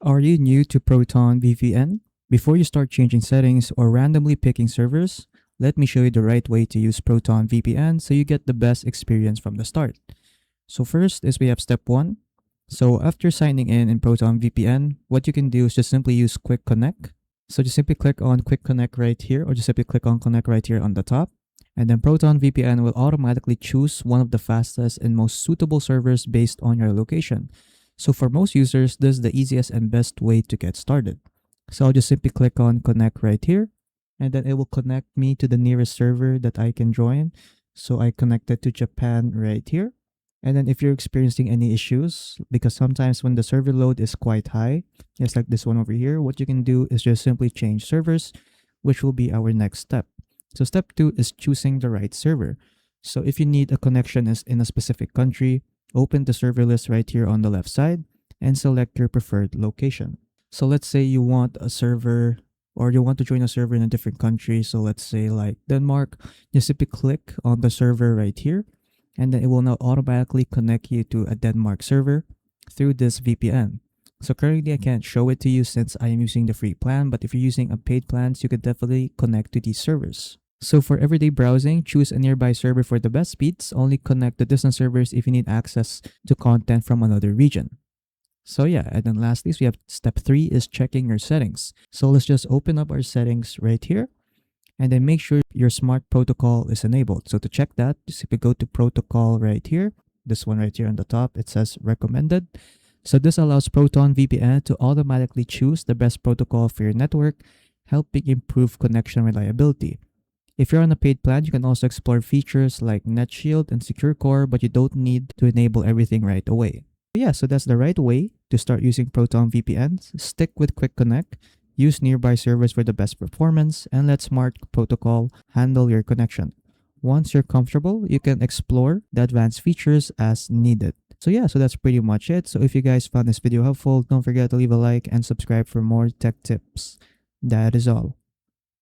Are you new to Proton VPN? Before you start changing settings or randomly picking servers, let me show you the right way to use Proton VPN so you get the best experience from the start. So first is we have step 1. So after signing in Proton VPN, what you can do is just simply use Quick Connect. So just simply click on Quick Connect right here, or just simply click on Connect right here on the top. And then Proton VPN will automatically choose one of the fastest and most suitable servers based on your location. So for most users, this is the easiest and best way to get started. So I'll just simply click on Connect right here, and then it will connect me to the nearest server that I can join. So I connected to Japan right here. And then if you're experiencing any issues, because sometimes when the server load is quite high, just like this one over here, what you can do is just simply change servers, which will be our next step. So step 2 is choosing the right server. So if you need a connection in a specific country, open the server list right here on the left side and select your preferred location. So let's say you want a server or you want to join a server in a different country. So let's say like Denmark, just simply click on the server right here, and then it will now automatically connect you to a Denmark server through this VPN. So currently I can't show it to you since I am using the free plan, but if you're using a paid plans, you can definitely connect to these servers. So for everyday browsing, choose a nearby server for the best speeds. Only connect to distant servers if you need access to content from another region. So yeah, and then lastly, we have step 3 is checking your settings. So let's just open up our settings right here, and then make sure your smart protocol is enabled. So to check that, just simply go to protocol right here. This one right here on the top, it says recommended. So this allows Proton VPN to automatically choose the best protocol for your network, helping improve connection reliability. If you're on a paid plan, you can also explore features like NetShield and Secure Core, but you don't need to enable everything right away. Yeah, so that's the right way to start using Proton VPNs. Stick with Quick Connect, use nearby servers for the best performance, and let Smart Protocol handle your connection. Once you're comfortable, you can explore the advanced features as needed. So yeah, so that's pretty much it. So if you guys found this video helpful, don't forget to leave a like and subscribe for more tech tips. That is all.